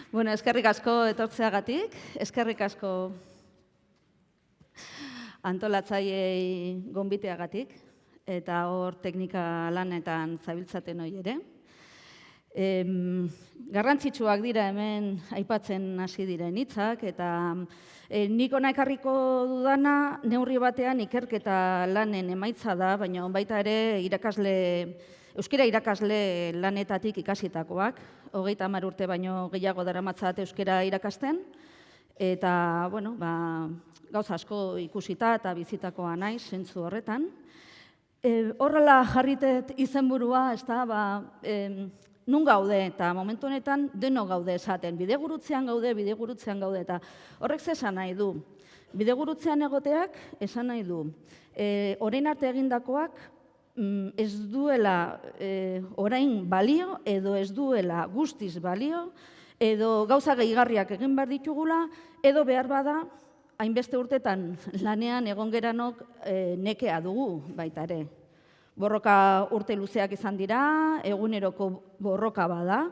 Bueno, eskerrik asko etortzeagatik, eskerrik asko antolatzaileei gonbiteagatik, eta hor teknika lanetan zabiltzaten hori ere. Garrantzitsuak dira hemen aipatzen hasi diren hitzak, eta nik hona ekarriko dudana neurri batean ikerketa lanen emaitza da, baina baita ere euskara irakasle lanetatik ikasitakoak, 30 urte baino gehiago daramatzat euskara irakasten, eta gauza asko ikusita eta bizitakoa naiz zentzu horretan. Horrela jarritet izenburua, nun gaude, eta momentu honetan deno gaude esaten. Bidegurutzean gaude, eta horrek ze esan nahi du. Bidegurutzean egoteak esan nahi du. Orain arte egindakoak ez duela orain balio, edo ez duela guztiz balio, edo gauza gehigarriak egin behar ditugula, edo behar bada, hainbeste urtetan lanean egon geranok nekea dugu baita ere. Borroka urte luzeak izan dira, eguneroko borroka bada,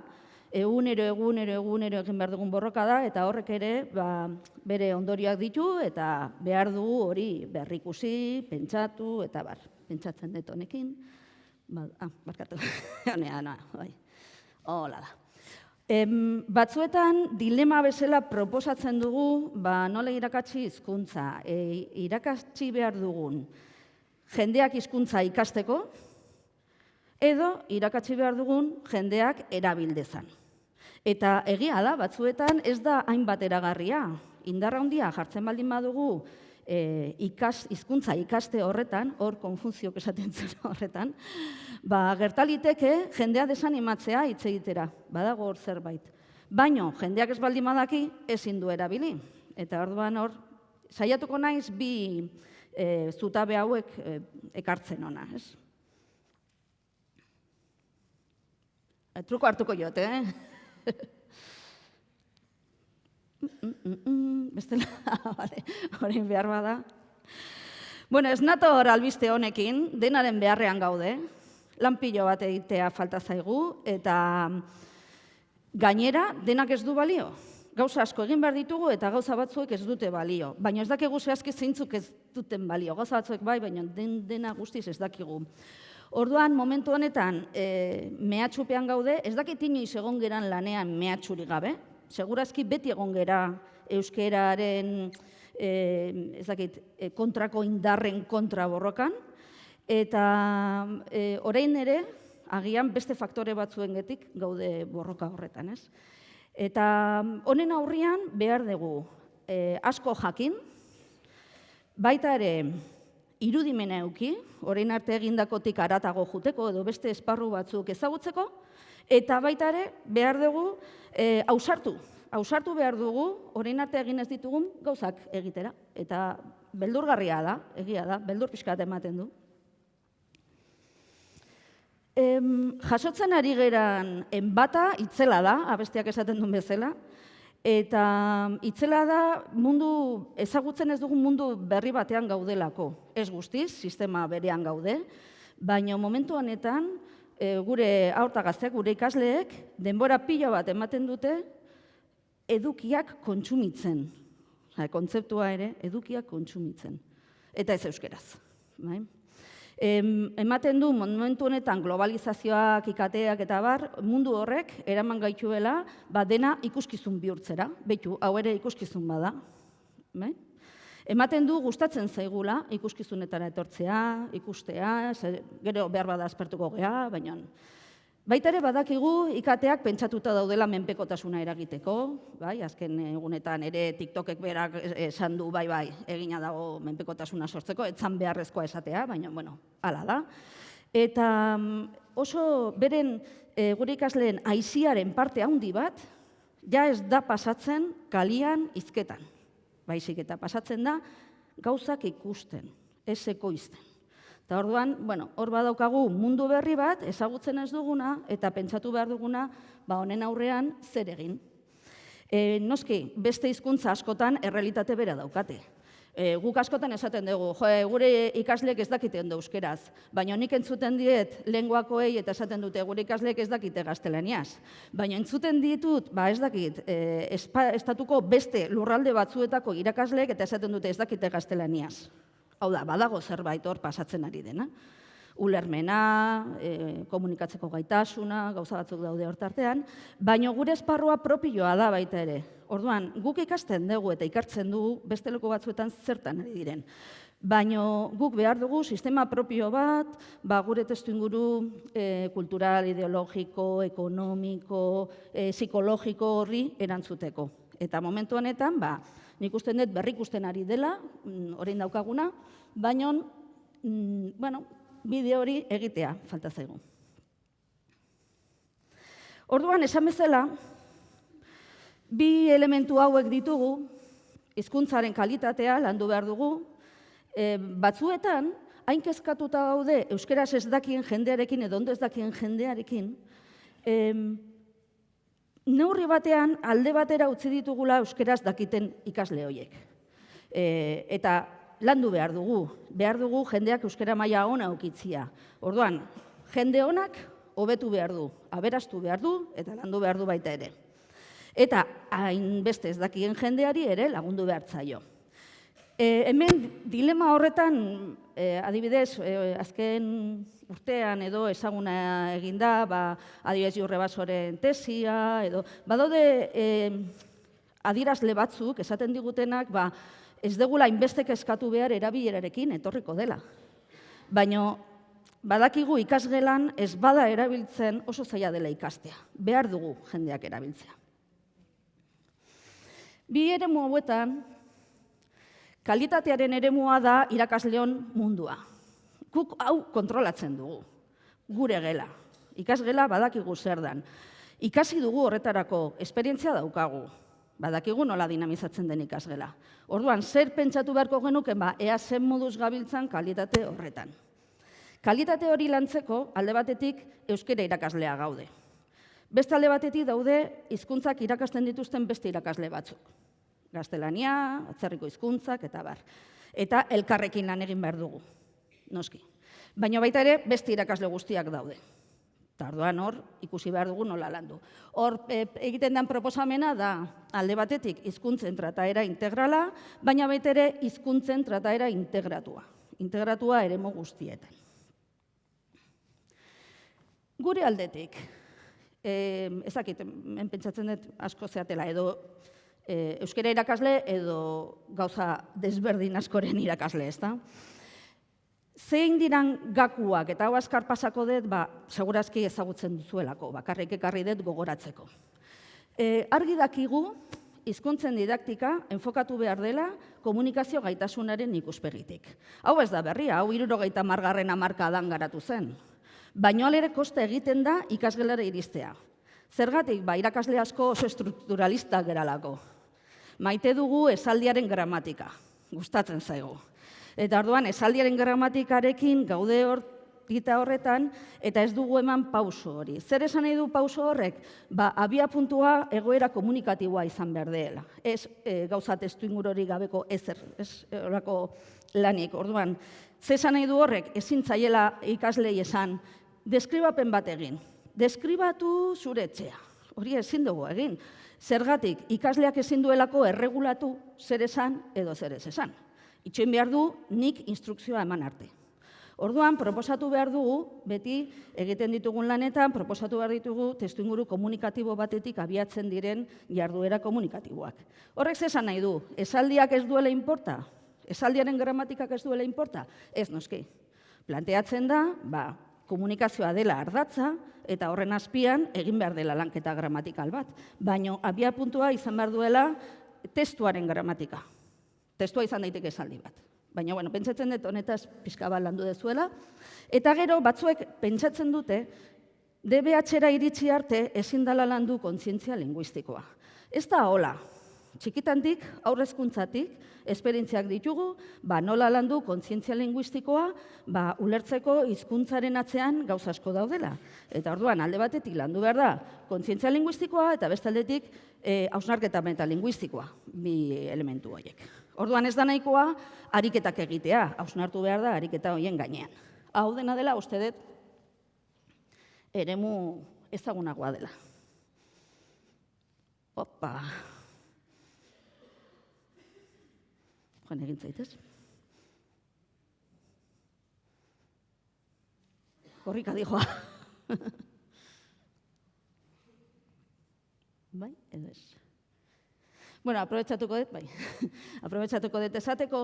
egunero egin behar dugun borroka da, eta horrek ere bere ondorioak ditu, eta behar dugu hori berrikusi, pentsatu, eta pentsatzen dut honekin. Barkatu, hola da. Batzuetan dilema bezala proposatzen dugu nola irakatsi hizkuntza, irakatsi behar dugun jendeak hizkuntza ikasteko, edo irakatsi behar dugun jendeak erabildezan. Eta egia da, batzuetan ez da hainbat eragarria. Indarra handia jartzen baldin badugu hizkuntza ikaste horretan, hor konfusiok esaten zen horretan, gertaliteke jendea desanimatzea hitz egitera, badago hor zerbait. Baino, jendeak ez baldin badaki ezin du erabili. Eta orduan hor, saiatuko naiz bi zutabe hauek ekartzen ona, ez? Truko hartuko jote, bestela, horrein behar bada. Bueno, ez nator albiste honekin, denaren beharrean gaude, lanpilo bat egitea falta zaigu, eta gainera denak ez du balio. Gauza asko egin behar ditugu eta gauza batzuek ez dute balio. Baina ez dakigu zehazki zeintzuk ez duten balio. Gauza batzuek bai, baina dena guztiz ez dakigu. Orduan, momentu honetan, mehatxupean gaude, ez dakit inoiz egon geran lanean mehatxurik gabe. Segurazki beti egon gera euskeraren kontrako indarren kontra borrokan. Eta orain ere, agian beste faktore batzuengatik gaude borroka horretan, ez? Eta honen aurrian behar dugu asko jakin, baita ere irudimena eduki, orain arte egindakotik haratago juteko edo beste esparru batzuk ezagutzeko, eta baita ere behar dugu ausartu behar dugu orain arte egin ez ditugun gauzak egitera. Eta beldurgarria da, egia da, beldur pixkat ematen du. Jasotzen ari geran enbata itzela da, abestiak esaten duen bezala, eta itzela da ezagutzen ez dugun mundu berri batean gaudelako. Ez guztiz, sistema berean gaude, baina momentu honetan gure haur gazteak, gure ikasleek, denbora pila bat ematen dute edukiak kontsumitzen. Kontzeptua ere, edukiak kontsumitzen. Eta ez euskeraz. Ematen du momentu honetan globalizazioak, ikateak eta mundu horrek eraman gaituela dena ikuskizun bihurtzera. Beitu, hau ere ikuskizun bada. Ematen du gustatzen zaigula ikuskizunetara etortzea, ikustea, gero behar bada aspertuko gea, baina baita ere badakigu ikateak pentsatuta daudela menpekotasuna eragiteko, azken egunetan ere TikTokek berak esan du egina dago menpekotasuna sortzeko, etzan beharrezkoa esatea, baina, hala da. Eta oso beren gure ikasleen aiziaren parte handi bat, ja ez da pasatzen kalian hizketan. Baizik eta pasatzen da gauzak ikusten, ez ekoizten. Eta orduan, hor badaukagu mundu berri bat, ezagutzen ez duguna, eta pentsatu behar duguna, honen aurrean zer egin. Noski, beste hizkuntza askotan errealitate bera daukate. Guk askotan esaten dugu, gure ikasleek ez dakite ondo euskeraz, baina nik entzuten diet lehengoakoei eta esaten dute gure ikasleek ez dakite gaztelaniaz. Baina entzuten ditut, ez dakit, estatuko beste lurralde batzuetako irakasleek eta esaten dute ez dakite gaztelaniaz. Hau da, badago zerbait hor pasatzen ari dena. Ulermena, komunikatzeko gaitasuna, gauza batzuk daude hortartean, baina gure esparrua propioa da baita ere. Orduan, guk ikasten dugu eta ikartzen dugu beste leku batzuetan zertan ari diren. Baina guk behar dugu sistema propio bat, gure testuinguru kultural, ideologiko, ekonomiko, psikologiko horri erantzuteko. Eta momentu honetan, nik usten dut berrikusten ari dela, orain daukaguna, baina, bide hori egitea falta zaigu. Orduan, esan bezala, bi elementu hauek ditugu, hizkuntzaren kalitatea landu behar dugu, batzuetan, hain kezkatuta gaude euskeraz ez dakien jendearekin edo ondo ez dakien jendearekin, neurri batean alde batera utzi ditugula euskeraz dakiten ikasle horiek. Eta landu behar dugu jendeak euskera maila ona ukitzia. Orduan, jende onak hobetu behar du, aberastu behar du eta landu behar du baita ere. Eta hainbeste ez dakien jendeari ere lagundu behar zaio. Hemen dilema horretan, adibidez, azken urtean edo ezaguna eginda, adibidez Jurrebasoren tesia, edo badaude adierazle batzuk esaten digutenak, ez degula hainbestek eskatu behar erabilerarekin etorriko dela. Baina badakigu ikasgelan ez bada erabiltzen oso zaila dela ikastea. Behar dugu jendeak erabiltzea. Bi eremu hauetan, kalitatearen eremua da irakasleon mundua. Guk hau kontrolatzen dugu, gure gela. Ikasgela badakigu zer dan. Ikasi dugu horretarako, esperientzia daukagu. Badakigu nola dinamizatzen den ikasgela. Orduan, zer pentsatu beharko genuken, ea zen moduz gabiltzan kalitate horretan. Kalitate hori lantzeko, alde batetik, euskera irakaslea gaude. Beste alde batetik daude, hizkuntzak irakasten dituzten beste irakasle batzuk. Gaztelania, atzerriko hizkuntzak, eta bar. Eta elkarrekin lan egin behar dugu, noski. Baina baita ere, beste irakasle guztiak daude. Eta orduan hor, ikusi behar dugu nola landu. Hor egiten den proposamena da, alde batetik, hizkuntzen trataera integrala, baina baita ere, hizkuntzen trataera integratua. Integratua eremu guztietan. Gure aldetik, ezakit, pentsatzen dut asko zeatela, edo euskera irakasle edo gauza desberdin askoren irakasle, ezta? Zein diran gakuak, eta hau azkar pasako dut, segurazki ezagutzen duzuelako, bakarrik ekarri dut gogoratzeko. Argi dakigu, hizkuntzen didaktika enfokatu behar dela komunikazio gaitasunaren ikuspegitik. Hau ez da berria, hau 70. hamarkadan garatu zen. Baina alere koste egiten da ikasgelara iristea. Zergatik, irakasle asko oso estrukturalistak geralako. Maite dugu esaldiaren gramatika, gustatzen zaigu. Eta orduan, esaldiaren gramatikarekin gaude horretan, eta ez dugu eman pauso hori. Zer esan nahi du pauso horrek? Abia puntua egoera komunikatiboa izan behar dela. Ez gauza testuinguru hori gabeko ezer, ez horako lanik. Orduan, zer esan nahi du horrek? Ezin zaiela ikaslei esan, deskribapen bat egin. Deskribatu zure etxea. Hori ezin dugu egin. Zergatik, ikasleak ezin duelako erregulatu zer esan edo zer ez esan. Itxoin behar du, nik instrukzioa eman arte. Orduan, proposatu behar dugu, beti egiten ditugun lanetan, proposatu behar ditugu testuinguru komunikatibo batetik abiatzen diren jarduera komunikatiboak. Horrek esan nahi du, esaldiak ez duela inporta? Esaldiaren gramatikak ez duela inporta? Ez noski. Planteatzen da, komunikazioa dela ardatza, eta horren azpian egin behar dela lanketa gramatikal bat. Baina, abia puntua izan behar duela testuaren gramatika. Testua izan daiteke esaldi bat. Baina, pentsatzen dut honetaz pixka bat landu dezuela. Eta gero, batzuek pentsatzen dute, DBH-era iritsi arte ezin dela landu kontzientzia linguistikoa. Ez da hola. Txikitandik, aurrezkuntzatik, esperientziak ditugu, nola landu kontzientzia linguistikoa, ulertzeko hizkuntzaren atzean gauza asko daudela. Eta orduan, alde batetik landu behar da kontzientzia linguistikoa, eta beste aldetik hausnarketa metalinguistikoa, bi elementu horiek. Orduan ez da nahikoa ariketak egitea, hausnartu behar da ariketa horien gainean. Hau dena dela, uste dut, eremu ezagunagoa dela. Opa! Joan egin zaitez. Korrika dijoa. Bai, edo ez. Bueno, aprobetxatuko dut, bai. Aprobetxatuko dut esateko,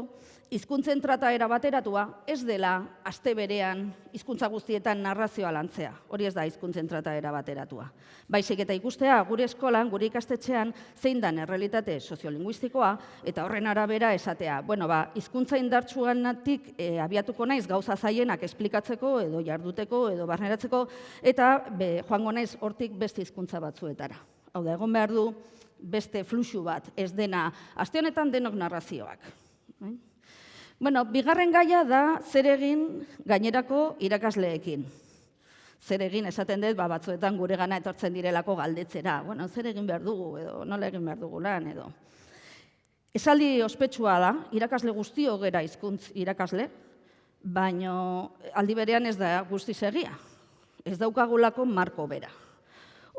hizkuntzen trataera bateratua ez dela aste berean hizkuntza guztietan narrazioa lantzea. Hori ez da hizkuntzen trataera bateratua. Baizik eta ikustea gure eskolan, gure ikastetxean, zein dan errealitate soziolinguistikoa eta horren arabera esatea. Bueno, hizkuntza indartsuagatik abiatuko naiz gauza zaienak esplikatzeko edo jarduteko edo barneratzeko eta joango naiz hortik beste hizkuntza batzuetara. Hau da, egon behar du beste fluxu bat, ez dena, aste honetan denok narrazioak. Bueno, bigarren gaia da zer egin gainerako irakasleekin. Zer egin esaten dut, batzuetan gure gana etortzen direlako galdetzera. Bueno, zer egin behar dugu, edo nola egin behar dugu lan, edo. Esaldi ospetsua da, irakasle guztiok gera hizkuntz irakasle, baina aldi berean ez da guztiz egia. Ez daukagulako marko bera.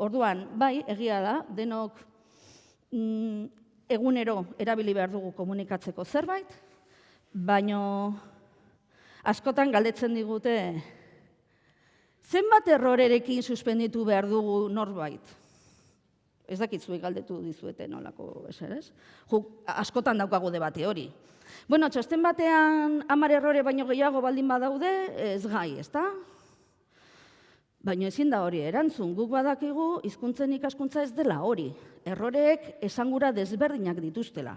Orduan, bai, egia da, denok egunero erabili behar dugu komunikatzeko zerbait, baina askotan galdetzen digute zenbat errorerekin suspenditu behar dugu norbait. Ez dakitzuek galdetu dizuete nolako eserez. Askotan daukagu debate hori. Bueno, txosten batean 10 errore baino gehiago baldin badaude, ez gai, ezta? Baina ezin da hori erantzun, guk badakigu hizkuntzen ikaskuntza ez dela hori. Erroreek esangura desberdinak dituztela.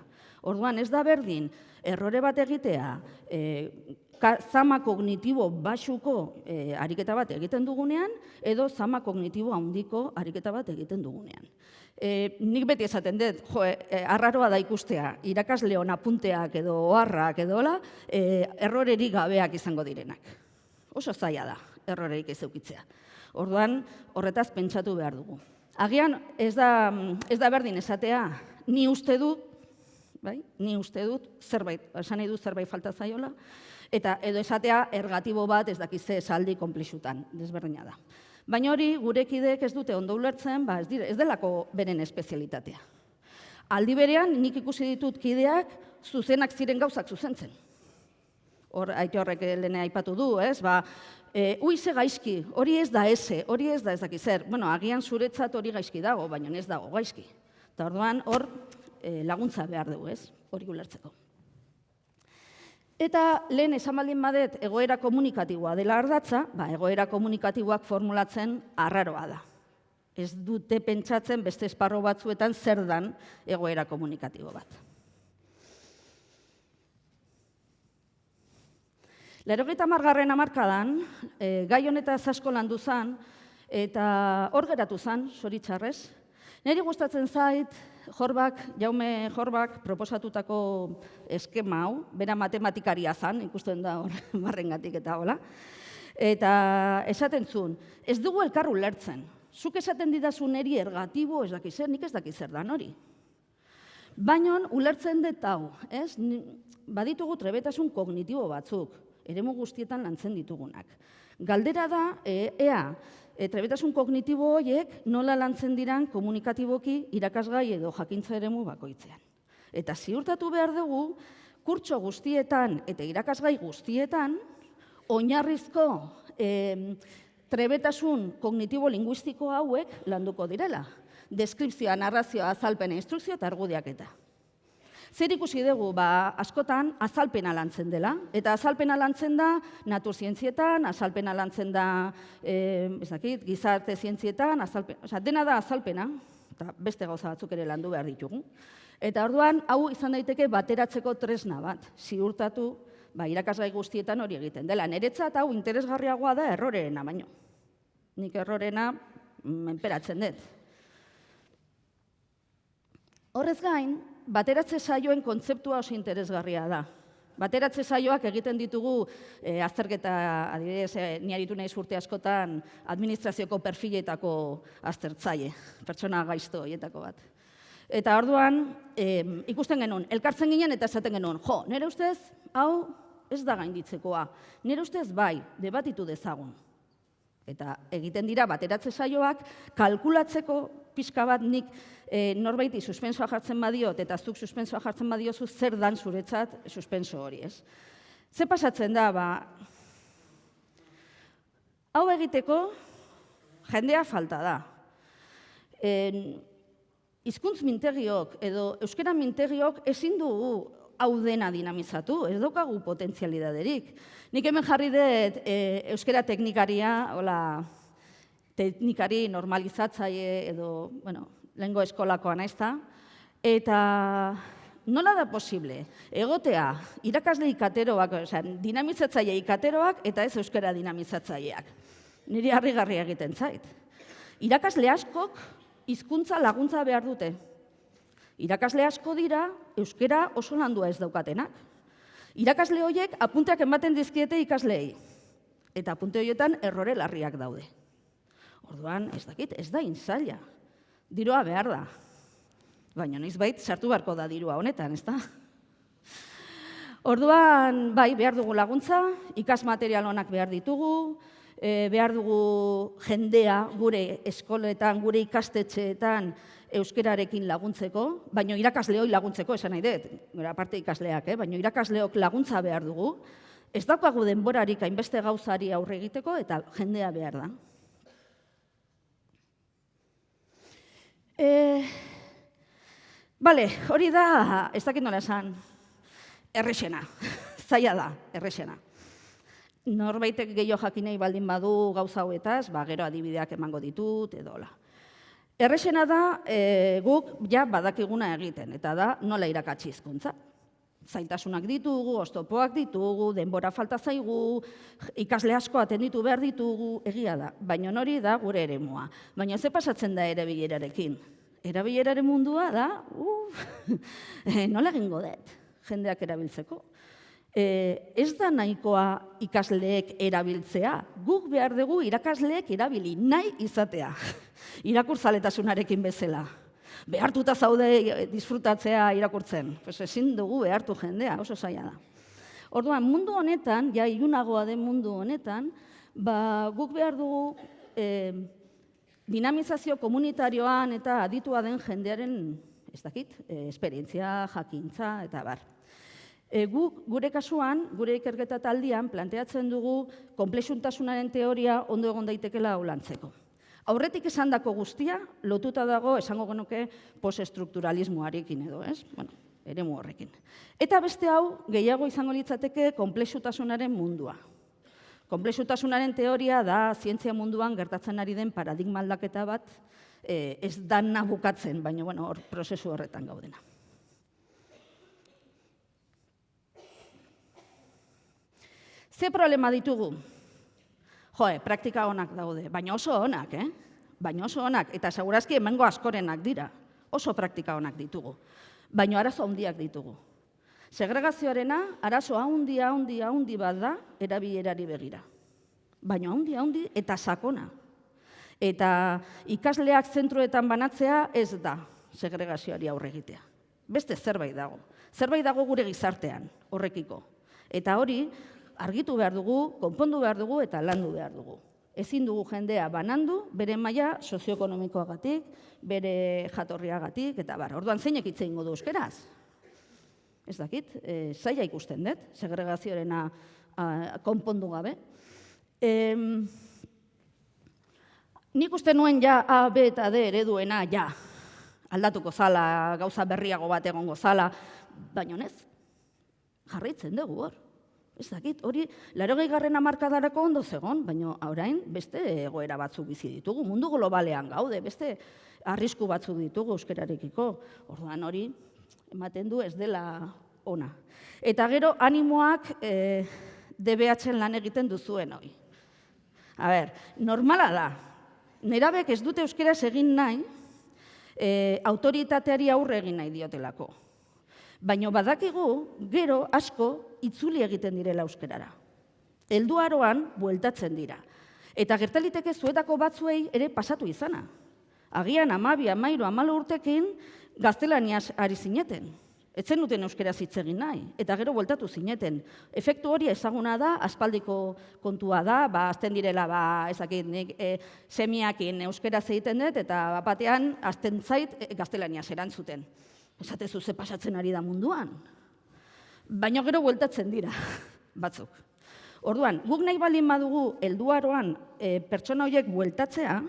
Orduan ez da berdin, errore bat egitea, zama kognitibo baxuko ariketa bat egiten dugunean, edo zama kognitibo handiko ariketa bat egiten dugunean. Nik beti esaten dut, arraroa da ikustea, irakasleon apunteak edo oharrak edola, errorerik gabeak izango direnak. Oso zaila da, errorerik ez eukitzea. Orduan, horretaz pentsatu behar dugu. Agian, ez da berdin esatea, ni uste dut, zerbait, esan nahi dut zerbait falta zaiola, eta edo esatea ergatibo bat ez dakize esaldi konplexutan, desberdina da. Baina hori, gure kideek ez dute ondo ulertzen, ez delako beren espezialitatea. Aldi berean, nik ikusi ditut kideak zuzenak ziren gauzak zuzentzen. Hor, Aitorrek lehene aipatu du, ez? Ze gaizki, hori ez da eze, hori ez da ez dakizer. Bueno, agian zuretzat hori gaizki dago, baina ez dago gaizki. Eta orduan, hor laguntza behar dugu, ez? Hori ulertzeko. Eta lehen esan baldin badet egoera komunikatiboa dela ardatza, egoera komunikatiboak formulatzen arraroa da. Ez dute pentsatzen beste esparro batzuetan zer dan egoera komunikatibo bat. 80. hamarkadan, gai honetaz asko landu zen, eta hor geratu zen, zoritxarrez. Niri gustatzen zait, Jaume Jorbak proposatutako eskema hau, bera matematikaria zen, ikusten da hor marrengatik eta hola. Eta esaten zuen, ez dugu elkar ulertzen. Zuk esaten didazu neri ergatibo ez dakizer, nik ez dakizer dan hori. Baina ulertzen dut hau, ez? Baditugu trebetasun kognitibo batzuk. Eremu guztietan lantzen ditugunak. Galdera da, trebetasun kognitibo horiek nola lantzen diran komunikatiboki irakasgai edo jakintza eremu bakoitzean. Eta ziurtatu behar dugu, kurtso guztietan eta irakasgai guztietan, oinarrizko trebetasun kognitibo-linguistiko hauek landuko direla. Deskripzioa, narrazioa, azalpena, instrukzio eta argudiaketa. Zer ikusi dugu, askotan azalpena lantzen dela, eta azalpena lantzen da naturzientzietan, azalpena lantzen da gizarte zientzietan, dena da azalpena, eta beste gauza batzuk ere landu behar ditugu. Eta orduan, hau izan daiteke bateratzeko tresna bat, ziurtatu irakasgai guztietan hori egiten dela. Niretzat hau interesgarriagoa da errorerena baino. Nik errorena menperatzen dut. Horrez gain, bateratze saioen kontzeptua oso interesgarria da. Bateratze saioak egiten ditugu azterketa, adibidez, ni aritu naiz urte askotan administrazioko perfiletako aztertzaile, pertsona gaizto horietako bat. Eta orduan, ikusten genuen, elkartzen ginen eta esaten genuen, jo, nire ustez, hau ez da gainditzekoa, nire ustez bai, debatitu dezagun. Eta egiten dira bateratze saioak, kalkulatzeko pixka bat nik norbaiti suspensoa jartzen badiot, eta zuk suspensoa jartzen badiozu zer dan zuretzat suspenso hori, ez? Ze pasatzen da, hau egiteko jendea falta da. Hizkuntz mintegiok edo euskara mintegiok ezin dugu hau dena dinamizatu, ez daukagu potentzialidaderik. Nik hemen jarri dut euskara teknikaria, teknikari normalizatzaile edo, lehengo eskolakoa naizta, eta nola da posible egotea irakasle ikateroak, dinamizatzaile ikateroak eta ez euskara dinamizatzaileak. Niri harrigarria egiten zait. Irakasle askok hizkuntza laguntza behar dute. Irakasle asko dira, euskara oso landua ez daukatenak. Irakasle horiek apunteak ematen dizkiete ikasleei. Eta apunte horietan errore larriak daude. Orduan, ez dakit, ez da inzaila. Dirua behar da. Baina noizbait sartu beharko da dirua honetan, ez da? Orduan, bai, behar dugu laguntza, ikasmaterial onak behar ditugu, behar dugu jendea gure eskoletan, gure ikastetxeetan euskararekin laguntzeko, baina irakasleoi laguntzeko, esan nahi dut, aparte ikasleak, baina irakasleok laguntza behar dugu, ez daukagu denborarik hainbeste gauzari aurre egiteko eta jendea behar da. Bale, hori da, ez dakit nola esan, errexena, zaila da, errexena. Norbaitek gehiago jakinei baldin badu gauza hauetaz, gero adibideak emango ditut, edo hola. Errexena da, guk ja badakiguna egiten, eta da nola irakatsi hizkuntza. Zailtasunak ditugu, oztopoak ditugu, denbora falta zaigu, ikasle asko atenditu behar ditugu, egia da, baina hori da gure eremua. Baina ze pasatzen da erabilerarekin? Erabileraren mundua da, nola egingo dut jendeak erabiltzeko? Ez da nahikoa ikasleek erabiltzea, guk behar dugu irakasleek erabili nahi izatea, irakurtzaletasunarekin bezala. Behartuta zaude disfrutatzea irakurtzen, ezin dugu behartu jendea, oso zaila da. Orduan, mundu honetan, ja ilunagoa den mundu honetan, guk behar dugu dinamizazio komunitarioan eta aditua den jendearen, ez dakit, esperientzia, jakintza eta bar. Gure kasuan, gure ikerketa taldean, planteatzen dugu konplexutasunaren teoria ondo egon daitekela ulantzeko. Aurretik esandako guztia, lotuta dago, esango genuke, postestrukturalismoarekin edo, ez? Eremu horrekin. Eta beste hau, gehiago izango litzateke konplexutasunaren mundua. Konplexutasunaren teoria da, zientzia munduan gertatzen ari den paradigma aldaketa bat, ez dana bukatzen, baina hor prozesu horretan gaudena. Ze problema ditugu? Praktika onak daude, baina oso onak, Baina oso onak, eta segurazki hemengo askorenak dira. Oso praktika onak ditugu. Baina arazo handiak ditugu. Segregazioarena arazo handi bat da erabilerari begira. Baina handi eta sakona. Eta ikasleak zentroetan banatzea ez da segregazioari aurre egitea. Beste zerbait dago. Zerbait dago gure gizartean horrekiko. Eta hori, argitu behar dugu, konpondu behar dugu eta landu behar dugu. Ezin dugu jendea banandu, bere maila sozioekonomikoagatik, bere jatorriagatik, eta orduan zeinek hitz egingo du euskeraz? Ez dakit, zaila ikusten dut, segregazioarena konpondu gabe. Nik uste nuen ja A, B eta D ereduena ja aldatuko zala, gauza berriago bat egongo zala, baina ez, jarraitzen dugu hor. Ez dakit, hori 80. hamarkadarako ondo zegon, baina orain beste egoera batzuk bizi ditugu, mundu globalean gaude, beste arrisku batzuk ditugu euskararekiko. Orduan hori ematen du ez dela ona. Eta gero animoak DBH-en lan egiten duzuen hori. Normala da, nerabek ez dute euskaraz egin nahi, autoritateari aurre egin nahi diotelako. Baina badakigu, gero asko itzuli egiten direla euskarara. Helduaroan bueltatzen dira. Eta gertaliteke zuetako batzuei ere pasatu izana. Agian 12, 13, 14 urtekin gaztelaniaz ari zineten. Etzen duten euskaraz hitz egin nahi, eta gero bueltatu zineten. Efektu hori ezaguna da, aspaldiko kontua da, azten direla, nik semiakin euskaraz egiten dut, eta batean azten zait gaztelaniaz erantzuten. Esatezu ze pasatzen ari da munduan. Baina gero bueltatzen dira, batzuk. Orduan, guk nahi balin badugu helduaroan pertsona horiek bueltatzea,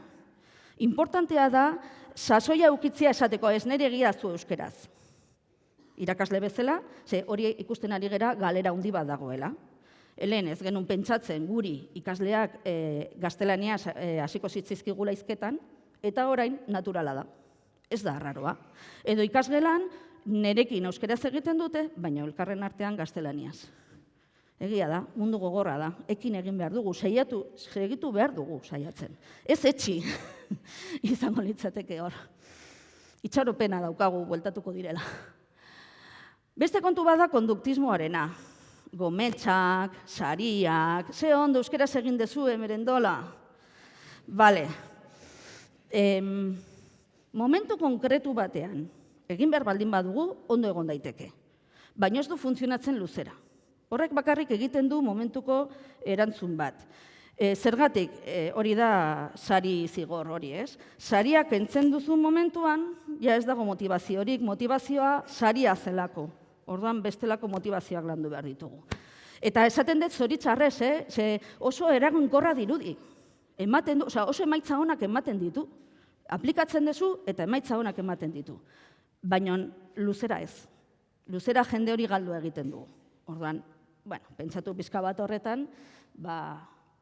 importantea da, sasoia ukitzea esateko ez nire egia zu euskaraz. Irakasle bezala, ze hori ikusten ari gera galera handi bat dagoela. Helen ez genuen pentsatzen guri ikasleak gaztelaniaz hasiko zitzizkigula hizketan, eta orain naturala da. Ez da arraroa. Edo ikasgelan nerekin euskaraz egiten dute, baina elkarren artean gaztelaniaz. Egia da, mundu gogorra da, ekin egin behar dugu, segitu behar dugu saiatzen. Ez etxi, izango litzateke hor. Itxaropena daukagu, bueltatuko direla. Beste kontu bada konduktismoarena. Gometxak, sariak, ze ondo euskaraz egin dezue, merendola. Bale. Momentu konkretu batean, egin behar baldin badugu, ondo egon daiteke. Baina ez du funtzionatzen luzera. Horrek bakarrik egiten du momentuko erantzun bat. Zergatik, hori da sari zigor hori, ez? Sariak entzen duzu momentuan, ja ez dago motivaziorik, motivazioa saria zelako. Orduan bestelako motivazioak landu behar ditugu. Eta esaten dut zoritzarrez, ze oso eraginkorra dirudi. Oso emaitza honak ematen ditu. Aplikatzen duzu eta emaitza honak ematen ditu. Baina luzera ez. Luzera jende hori galdu egiten dugu. Orduan, pentsatu pizka bat horretan,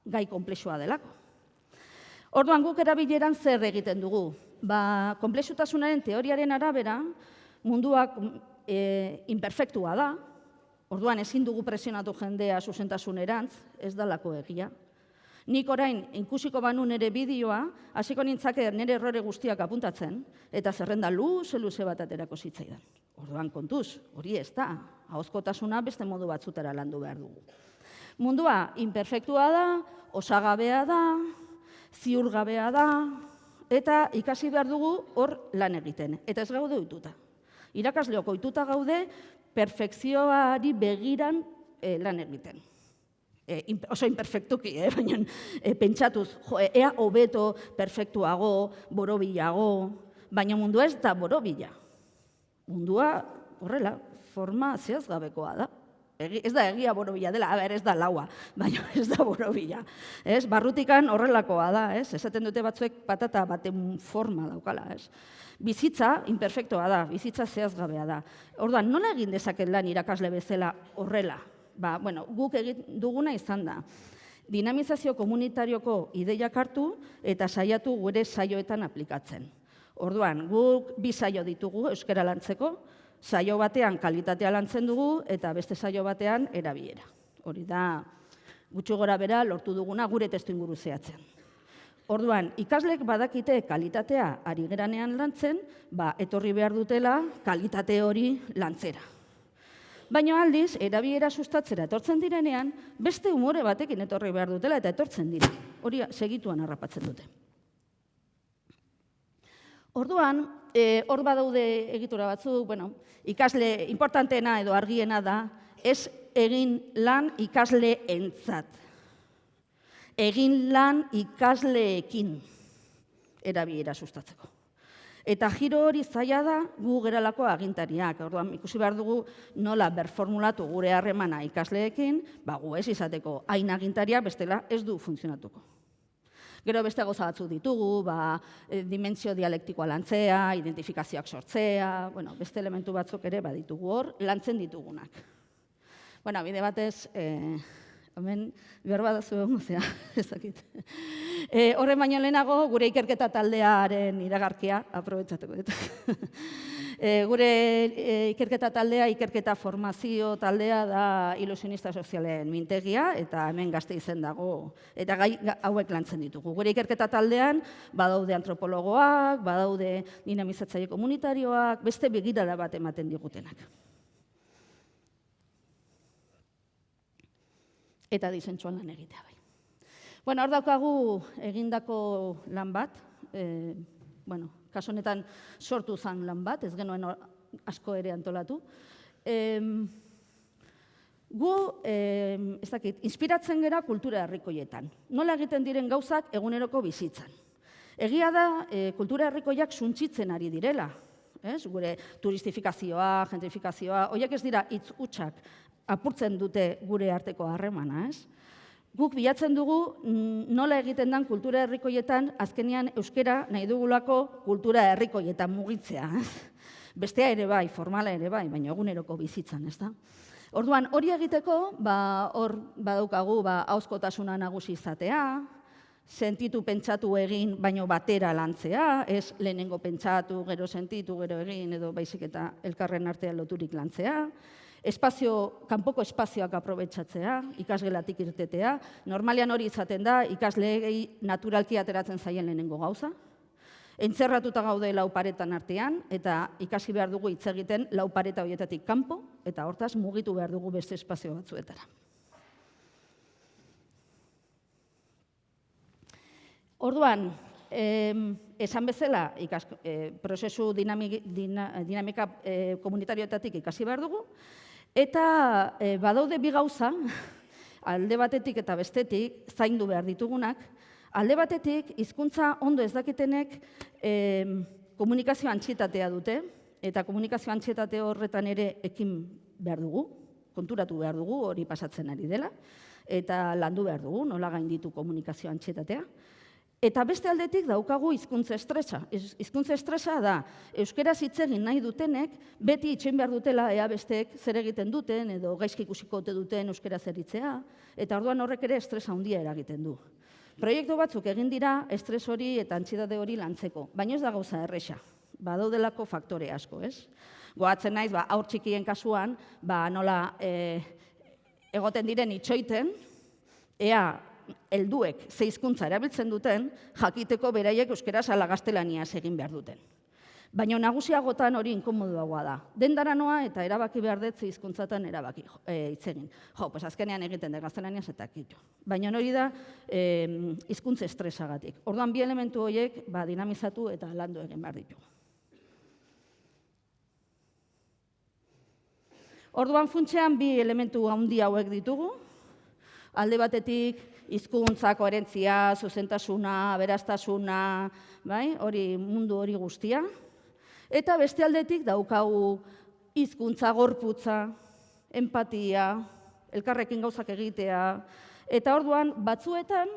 gai konplexua delako. Orduan, guk erabileran zer egiten dugu? Konplexutasunaren teoriaren arabera, munduak imperfektua da, orduan ezin dugu presionatu jendea zuzentasunerantz, ez dalako egia. Nik orain, ikusiko banu nire bideoa, hasiko nintzake nire errore guztiak apuntatzen, eta zerrenda luze bat aterako zitzaidan. Orduan kontuz, hori ez da, ahozkotasuna beste modu batzutara landu behar dugu. Mundua imperfektua da, osagabea da, ziurgabea da, eta ikasi behar dugu hor lan egiten, eta ez gaude ohituta. Irakasleok ohituta gaude, perfekzioari begiran lan egiten. Oso imperfektuki, baina pentsatuz, ea hobeto, perfektuago, borobilago, baina mundua ez da borobila. Mundua, horrela, forma zehazgabekoa da. Ez da egia borobila dela, ez da laua, baina ez da borobila. Barrutikan horrelakoa da, esaten dute batzuek patata baten forma daukala. Bizitza imperfektoa da, bizitza zehazgabea da. Orduan, nola egin dezaket lan irakasle bezala horrela? Guk egin duguna izan da. Dinamizazio komunitarioko ideiak hartu eta saiatu gure saioetan aplikatzen. Orduan, guk 2 saio ditugu euskara lantzeko, saio batean kalitatea lantzen dugu eta beste saio batean erabilera. Hori da, gutxi gora bera lortu duguna gure testuinguru zehatzen. Orduan, ikaslek badakite kalitatea ari geranean lantzen, etorri behar dutela kalitate hori lantzera. Baina aldiz, erabilera sustatzera etortzen direnean, beste umore batekin etorri behar dutela eta etortzen dira. Hori segituan harrapatzen dute. Orduan, hor badaude egitura batzuk, ikasle importanteena edo argiena da, ez egin lan ikasleentzat. Egin lan ikasleekin erabilera sustatzeko. Eta giro hori zaila da gu geralako agintariak. Orduan, ikusi behar dugu nola berformulatu gure harremana ikasleekin, gu ez izateko hain agintariak bestela ez du funtzionatuko. Gero beste gauza batzuk ditugu, dimentsio dialektikoa lantzea, identifikazioak sortzea, beste elementu batzuk ere baditugu hor, lantzen ditugunak. Bide batez, hemen behar badazu egon gozea, ezakit. Horren baino lehenago, gure ikerketa taldearen iragarkia, aprobetxatuko dut. Gure ikerketa taldea, ikerketa formazio taldea da ilusionista sozialen mintegia, eta hemen Gasteizen dago, eta gai hauek lantzen ditugu. Gure ikerketa taldean, badaude antropologoak, badaude dinamizatzaile komunitarioak, beste begirada bat ematen digutenak. Eta disentsuan lan egitea bai. Hor daukagu egindako lan bat, kasu honetan sortu zen lan bat, ez genuen asko ere antolatu. Gu, ez dakit, inspiratzen gera kultura herrikoietan. Nola egiten diren gauzak eguneroko bizitzan. Egia da, kultura herrikoiak suntsitzen ari direla. Gure turistifikazioa, gentrifikazioa, horiek ez dira hitz hutsak apurtzen dute gure arteko harremana. Guk bilatzen dugu nola egiten den kultura herrikoietan azkenean euskara nahi dugulako kultura herrikoietan mugitzea. Bestea ere bai, formala ere bai, baina eguneroko bizitzan, ez da? Orduan, hori egiteko, hor badaukagu ahozkotasuna nagusi izatea, sentitu pentsatu egin, baino batera lantzea, ez lehenengo pentsatu, gero sentitu, gero egin, edo baizik eta elkarren artean loturik lantzea, kanpoko espazioak aprobetxatzea, ikasgelatik irtetea, normalean hori izaten da, ikasleei naturalki ateratzen zaien lehenengo gauza, entzerratuta gaude lau paretan artean, eta ikasi behar dugu hitz egiten lau pareta horietatik kanpo, eta hortaz mugitu behar dugu beste espazio batzuetara. Orduan, esan bezala, prozesu dinamika komunitarioetatik ikasi behar dugu, eta badaude bi gauza, alde batetik eta bestetik, zaindu behar ditugunak, alde batetik, hizkuntza ondo ez dakitenek komunikazio antsietatea dute, eta komunikazio antsietate horretan ere ekin behar dugu, konturatu behar dugu, hori pasatzen ari dela, eta landu behar dugu, nola gainditu komunikazio antsietatea. Eta beste aldetik daukagu hizkuntza estresa. Hizkuntza estresa da, euskaraz hitz egin nahi dutenek, beti itxoin behar dutela ea besteek zer egiten duten, edo gaizki ikusiko ote duten euskaraz eritzea, eta orduan horrek ere estresa handia eragiten du. Proiektu batzuk egin dira estres hori eta antsietate hori lantzeko, baina ez da gauza erresa, badaudelako faktore asko, ez? Goatzen naiz, haur txikien kasuan, nola egoten diren itxoiten, ea helduek ze hizkuntza erabiltzen duten, jakiteko beraiek euskaraz ala gaztelaniaz egin behar duten. Baina nagusiagotan hori inkomoduagoa da. Dendara noa eta erabaki behar dut ze hizkuntzatan erabaki hitz egin. Azkenean egiten dut gaztelaniaz eta kitu. Baina hori da hizkuntza estresagatik. Orduan bi elementu horiek dinamizatu eta landu egin behar ditugu. Orduan funtsean bi elementu handi hauek ditugu. Alde batetik, hizkuntza, koherentzia, zuzentasuna, aberastasuna, hori mundu hori guztia. Eta beste aldetik daukagu hizkuntza gorputza, empatia, elkarrekin gauzak egitea. Eta orduan, batzuetan,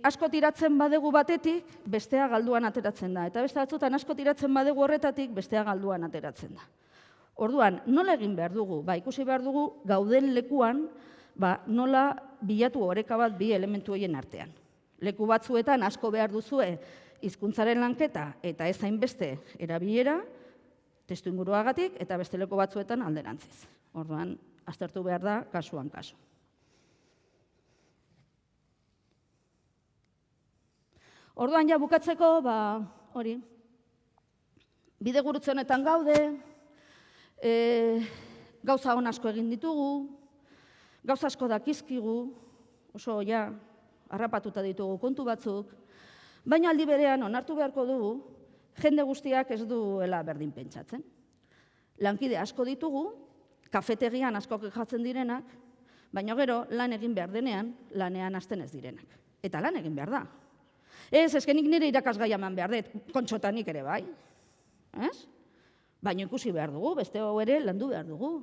asko tiratzen badegu batetik, bestea galduan ateratzen da. Eta beste batzuetan asko tiratzen badegu horretatik, bestea galduan ateratzen da. Orduan, nola egin behar dugu? Ikusi behar dugu gauden lekuan, nola bilatu oreka bat bi elementu horien artean. Leku batzuetan asko behar duzue hizkuntzaren lanketa eta ez hainbeste erabilera, testu inguruagatik, eta beste leku batzuetan alderantziz. Orduan, aztertu behar da kasuan kasu. Orduan, ja bukatzeko, hori, bide gurutze honetan gaude, gauza on asko egin ditugu, gauza asko dakizkigu, oso harrapatuta ditugu kontu batzuk, baina aldi berean onartu beharko dugu, jende guztiak ez duela berdin pentsatzen. Lankide asko ditugu, kafetegian asko kexatzen direnak, baina gero lan egin behar denean, lanean hasten ez direnak. Eta lan egin behar da. Ezkenik nire irakasgaia eman behar dut, kontxotanik ere bai. Baina ikusi behar dugu, beste hau ere landu behar dugu.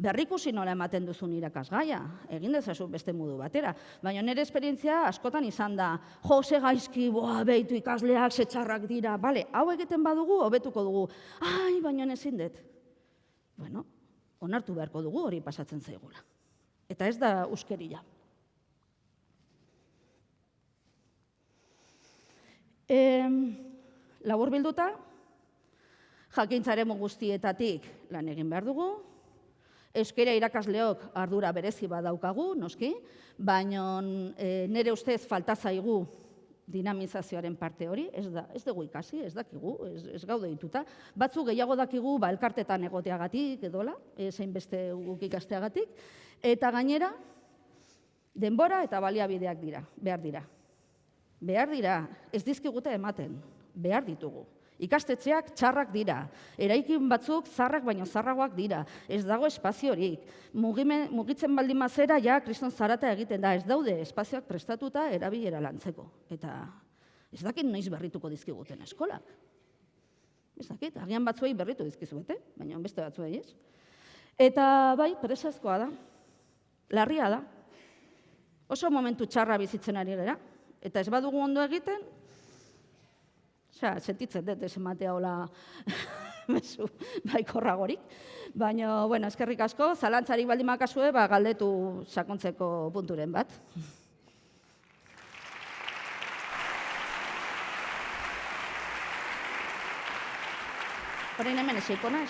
Berrikusi nola ematen duzun irakasgaia, egin dezazu beste modu batera. Baina nire esperientzia askotan izan da, ze gaizki, behitu ikasleak, txarrak dira, hau egiten badugu, hobetuko dugu. Baina ezin dut. Bueno, onartu beharko dugu hori pasatzen zaigula. Eta ez da uskeria. Labur bilduta, jakintzaremu guztietatik lan egin behar dugu, euskara irakasleok ardura berezi badaukagu, noski, baina nire ustez falta zaigu dinamizazioaren parte hori, ez dugu ikasi, ez dakigu, ez gaude dituta. Batzu gehiago dakigu elkartetan egoteagatik edola, zein beste guk ikasteagatik, eta gainera, denbora eta baliabideak behar dira. Behar dira, ez dizkigute ematen. behar ditugu. Ikastetxeak txarrak dira, eraikin batzuk zaharrak baino zaharragoak dira, ez dago espaziorik. Mugitzen baldin mazera, ja, kriston zarata egiten da, ez daude espazioak prestatuta erabilera lantzeko. Eta ez dakit noiz berrituko dizkiguten eskolak. Ez dakit, agian batzuei berritu dizkizuete, baina beste batzuei ez. Eta bai, presazkoa da, larria da. Oso momentu txarra bizitzen ari gara, eta ez badugu ondo egiten, sentitzen dut ez ematea hola mezu baikorragorik. Baina, bueno, eskerrik asko, zalantzarik baldin makazue, galdetu sakontzeko punturen bat. Horein hemen eseiko naiz,